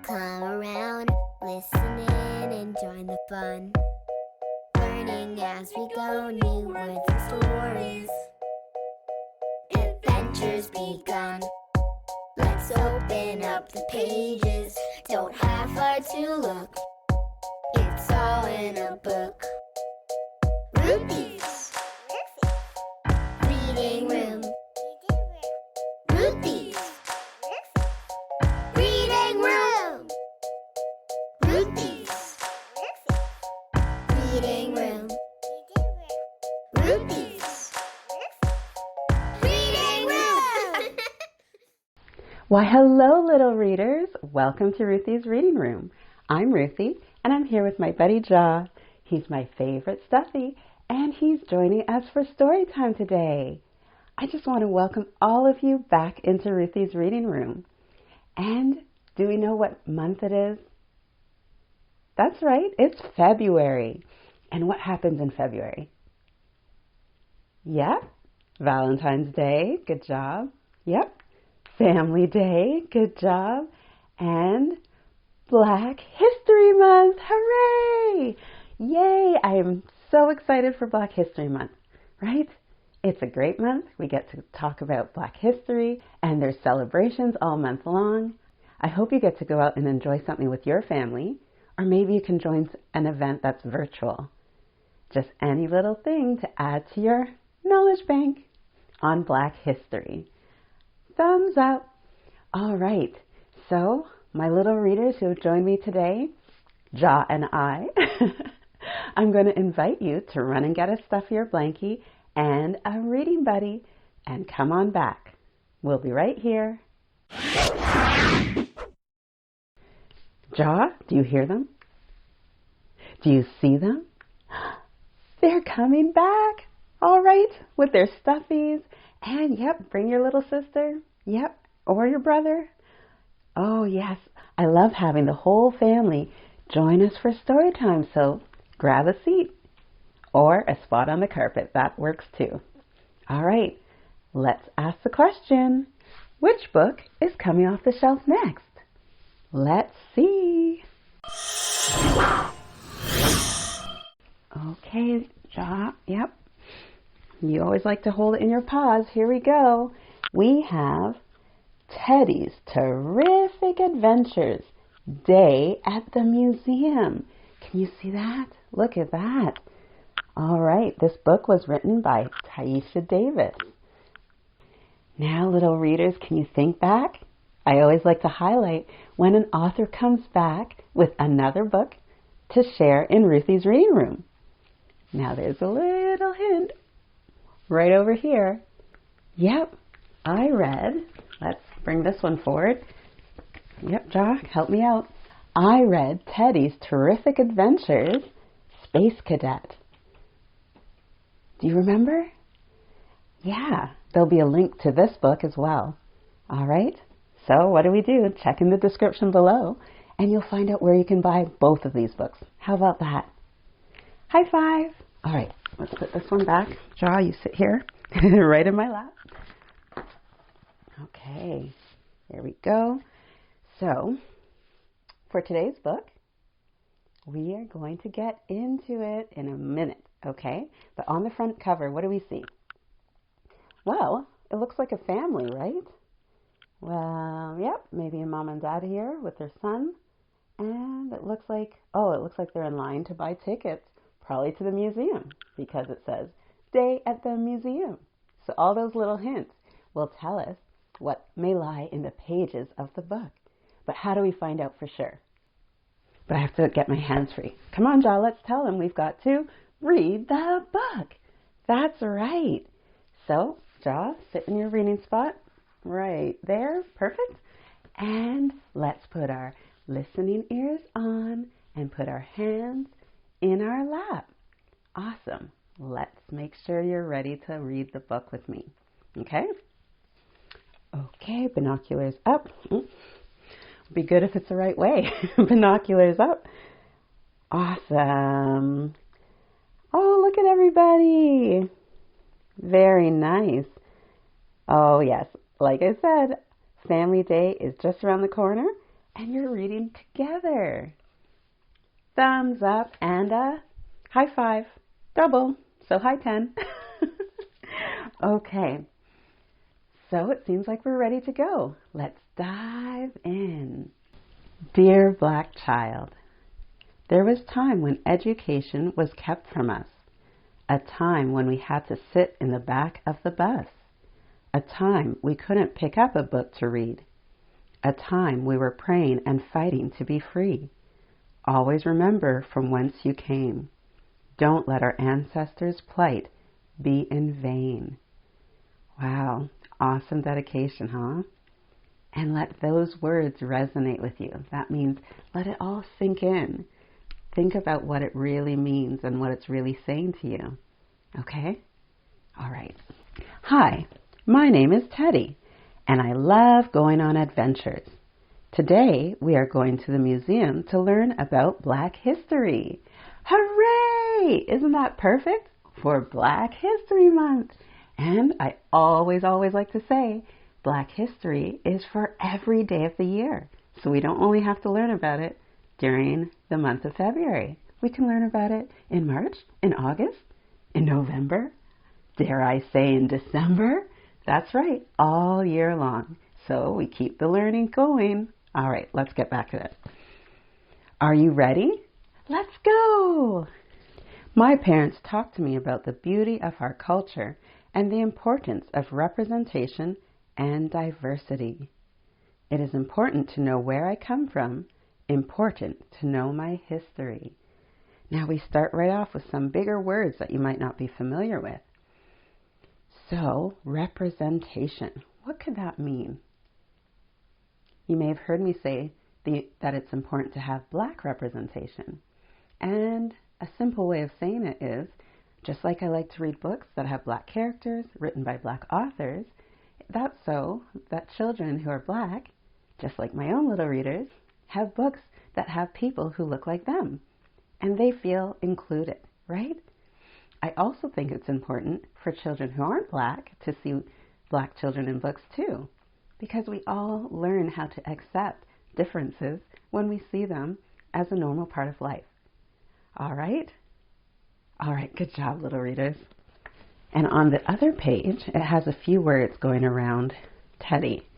come around, listening, enjoying the fun. Learning as we go, new words and stories. Adventures begun. Let's open up the pages. Don't have far to look. It's all in a book. Ruthy's Reading Room. Ruthy's Reading Room. Ruthy's Reading Room. Ruthy's Reading Room. Why, hello, little readers. Welcome to Ruthy's Reading Room. I'm Ruthy, and I'm here with my buddy Jaw. He's my favorite stuffy, and he's joining us for story time today. I just want to welcome all of you back into Ruthy's Reading Room. And do we know what month it is? That's right, it's February. And what happens in February? Yeah, Valentine's Day, good job. Yep, Family Day, good job. And Black History Month, hooray! Yay, I am so excited for Black History Month, right? It's a great month. We get to talk about Black history, and there's celebrations all month long. I hope you get to go out and enjoy something with your family, or maybe you can join an event that's virtual. Just any little thing to add to your knowledge bank on Black history. Thumbs up. All right, so my little readers who have joined me today, Jaw and I, I'm going to invite you to run and get a stuffier blankie and a reading buddy and come on back. We'll be right here. Jaw, do you hear them? Do you see them? They're coming back. All right, with their stuffies. And yep, bring your little sister. Yep, or your brother. Oh yes, I love having the whole family join us for story time, so grab a seat or a spot on the carpet. That works too. All right, let's ask the question. Which book is coming off the shelf next? Let's see. Okay, Jaw, yep. You always like to hold it in your paws. Here we go. We have Teddy's Terrific Adventures, Day at the Museum. Can you see that? Look at that. All right, this book was written by Tyesha Davis. Now, little readers, can you think back? I always like to highlight when an author comes back with another book to share in Ruthy's Reading Room. Now, there's a little hint right over here. Yep, I read, let's bring this one forward. Yep, Jaw, help me out. I read Teddy's Terrific Adventures, Space Cadet. Do you remember? Yeah, there'll be a link to this book as well. All right, so what do? Check in the description below, and you'll find out where you can buy both of these books. How about that? High five. All right, let's put this one back. Jaw, you sit here, right in my lap. Okay, there we go. So, for today's book, we are going to get into it in a minute, okay? But on the front cover, what do we see? Well, it looks like a family, right? Well, yep, maybe a mom and dad here with their son. And it looks like they're in line to buy tickets, probably to the museum, because it says, Day at the Museum. So all those little hints will tell us what may lie in the pages of the book. But how do we find out for sure? But I have to get my hands free. Come on, Jaw, let's tell them we've got to read the book. That's right. So, Jaw, sit in your reading spot right there. Perfect. And let's put our listening ears on and put our hands in our lap. Awesome. Let's make sure you're ready to read the book with me. Okay? Okay, binoculars up. Be good if it's the right way. Binoculars up. Awesome. Oh, look at everybody. Very nice. Oh, yes. Like I said, Family Day is just around the corner. and you're reading together. Thumbs up and a high five. Double. So high 10. Okay. So it seems like we're ready to go. Let's dive in. Dear Black child, there was time when education was kept from us, a time when we had to sit in the back of the bus, a time we couldn't pick up a book to read, a time we were praying and fighting to be free. Always remember from whence you came. Don't let our ancestors' plight be in vain. Wow, awesome dedication, huh? And let those words resonate with you. That means let it all sink in. Think about what it really means and what it's really saying to you. Okay? All right. Hi, my name is Teddy, and I love going on adventures. Today, we are going to the museum to learn about Black history. Hooray! Isn't that perfect for Black History Month? And I always like to say, Black history is for every day of the year. So we don't only have to learn about it during the month of February. We can learn about it in March, in August, in November, dare I say in December. That's right, all year long. So we keep the learning going. All right, let's get back to it. Are you ready? Let's go! My parents talked to me about the beauty of our culture and the importance of representation and diversity. It is important to know where I come from, important to know my history. Now we start right off with some bigger words that you might not be familiar with. So, representation. What could that mean? You may have heard me say that it's important to have Black representation. And a simple way of saying it is, just like I like to read books that have Black characters written by Black authors, that's so that children who are Black, just like my own little readers, have books that have people who look like them. And they feel included, right? I also think it's important for children who aren't Black to see Black children in books too, because we all learn how to accept differences when we see them as a normal part of life. All right? All right, good job, little readers. And on the other page, it has a few words going around Teddy.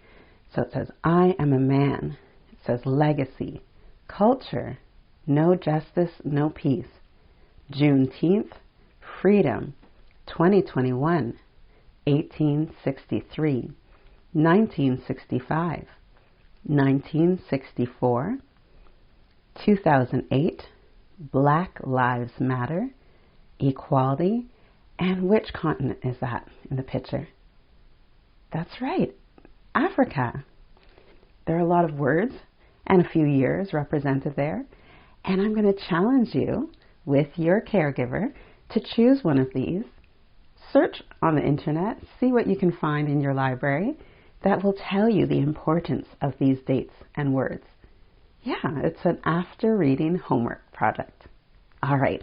So it says, I am a man. It says legacy, culture, no justice, no peace. Juneteenth, freedom, 2021, 1863, 1965, 1964, 2008, Black Lives Matter, equality, and which continent is that in the picture? That's right, Africa. There are a lot of words and a few years represented there, and I'm going to challenge you with your caregiver to choose one of these. Search on the internet, see what you can find in your library that will tell you the importance of these dates and words. Yeah, it's an after reading homework project. All right.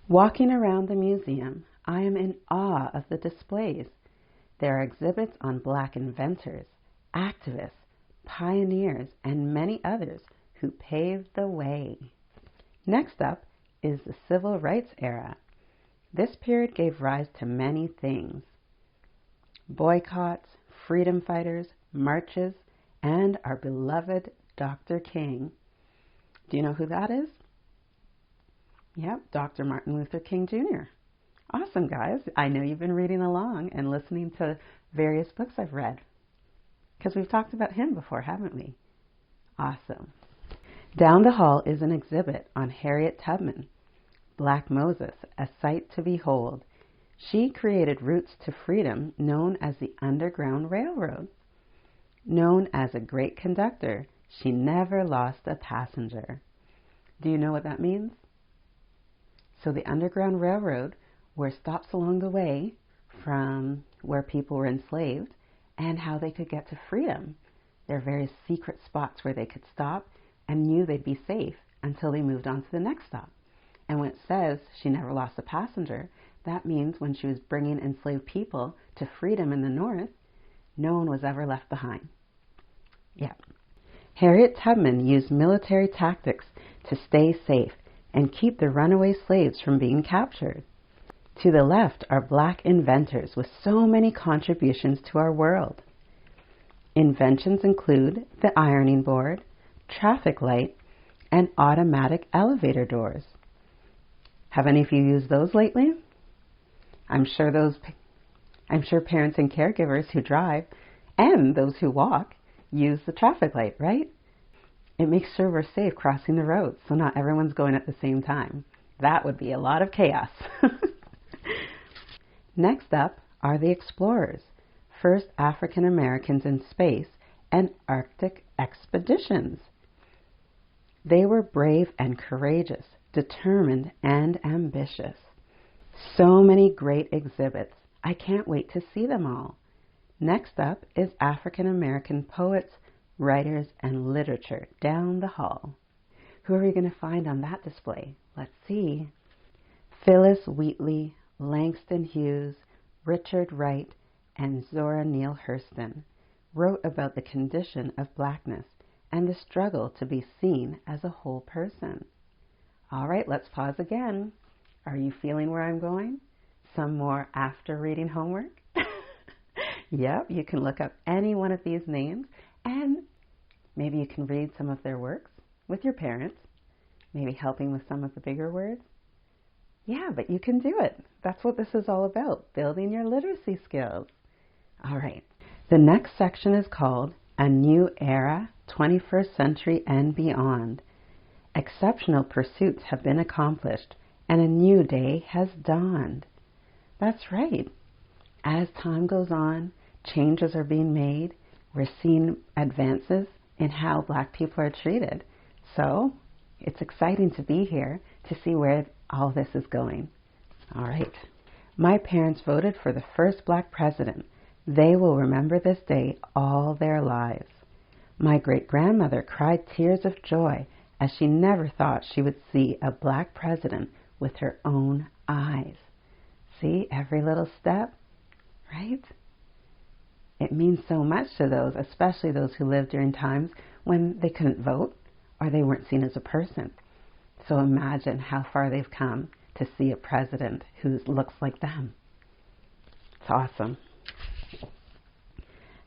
Walking around the museum, I am in awe of the displays. There are exhibits on Black inventors, activists, pioneers, and many others who paved the way. Next up is the Civil Rights era. This period gave rise to many things: boycotts, freedom fighters, marches, and our beloved Dr. King. Do you know who that is? Yep, Dr. Martin Luther King Jr. Awesome, guys. I know you've been reading along and listening to various books I've read, because we've talked about him before, haven't we? Awesome. Down the hall is an exhibit on Harriet Tubman, Black Moses, a sight to behold. She created routes to freedom known as the Underground Railroad. Known as a great conductor, she never lost a passenger. Do you know what that means? So the Underground Railroad were stops along the way from where people were enslaved and how they could get to freedom. There are various secret spots where they could stop and knew they'd be safe until they moved on to the next stop. And when it says she never lost a passenger, that means when she was bringing enslaved people to freedom in the North, no one was ever left behind. Yeah. Harriet Tubman used military tactics to stay safe and keep the runaway slaves from being captured. To the left are black inventors with so many contributions to our world. Inventions include the ironing board, traffic light, and automatic elevator doors. Have any of you used those lately? I'm sure parents and caregivers who drive and those who walk use the traffic light, right? It makes sure we're safe crossing the roads so not everyone's going at the same time. That would be a lot of chaos. Next up are the explorers, first African Americans in space and Arctic expeditions. They were brave and courageous, determined and ambitious. So many great exhibits. I can't wait to see them all. Next up is African American poets, writers, and literature down the hall. Who are we going to find on that display? Let's see. Phyllis Wheatley, Langston Hughes, Richard Wright, and Zora Neale Hurston wrote about the condition of blackness and the struggle to be seen as a whole person. All right, let's pause again. Are you feeling where I'm going? Some more after reading homework? Yep, you can look up any one of these names and maybe you can read some of their works with your parents, maybe helping with some of the bigger words. Yeah, but you can do it. That's what this is all about, building your literacy skills. All right, the next section is called A New Era, 21st Century and Beyond. Exceptional pursuits have been accomplished and a new day has dawned. That's right. As time goes on, changes are being made. We're seeing advances in how Black people are treated. So it's exciting to be here to see where all this is going. All right. My parents voted for the first Black president. They will remember this day all their lives. My great-grandmother cried tears of joy as she never thought she would see a Black president with her own eyes. See, every little step, right? It means so much to those, especially those who lived during times when they couldn't vote or they weren't seen as a person. So imagine how far they've come to see a president who looks like them. It's awesome.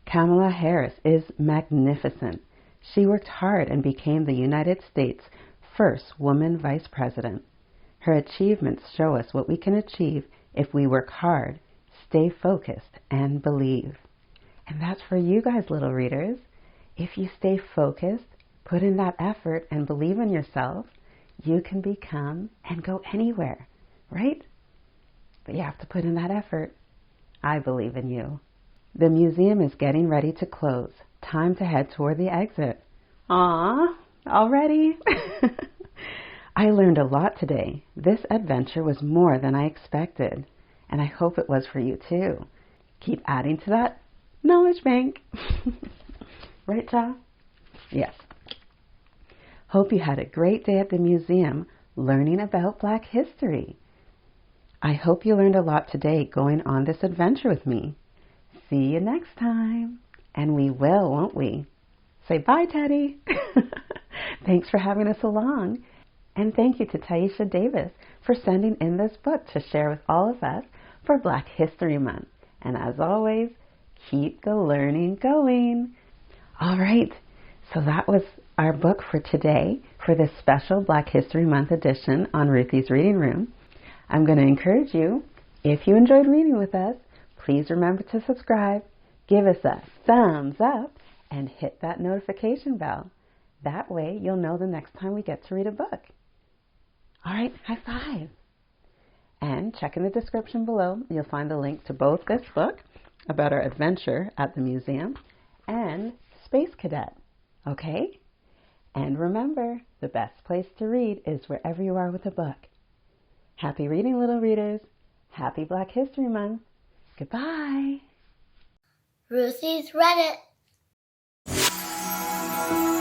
Kamala Harris is magnificent. She worked hard and became the United States' first woman vice president. Her achievements show us what we can achieve if we work hard, stay focused, and believe. And that's for you guys, little readers. If you stay focused, put in that effort, and believe in yourself, you can become and go anywhere, right? But you have to put in that effort. I believe in you. The museum is getting ready to close. Time to head toward the exit. Aww, already? I learned a lot today. This adventure was more than I expected, and I hope it was for you too. Keep adding to that knowledge bank. Right, Ja? Yes. Hope you had a great day at the museum learning about Black history. I hope you learned a lot today going on this adventure with me. See you next time. And we will, won't we? Say bye, Teddy. Thanks for having us along. And thank you to Tyesha Davis for sending in this book to share with all of us for Black History Month. And as always, keep the learning going. All right, so that was our book for today for this special Black History Month edition on Ruthy's Reading Room. I'm going to encourage you, if you enjoyed reading with us, please remember to subscribe, give us a thumbs up, and hit that notification bell. That way you'll know the next time we get to read a book. All right, high five. And check in the description below. You'll find a link to both this book about our adventure at the museum and Space Cadet. Okay? And remember, the best place to read is wherever you are with a book. Happy reading, little readers. Happy Black History Month. Goodbye. Ruthy's read it.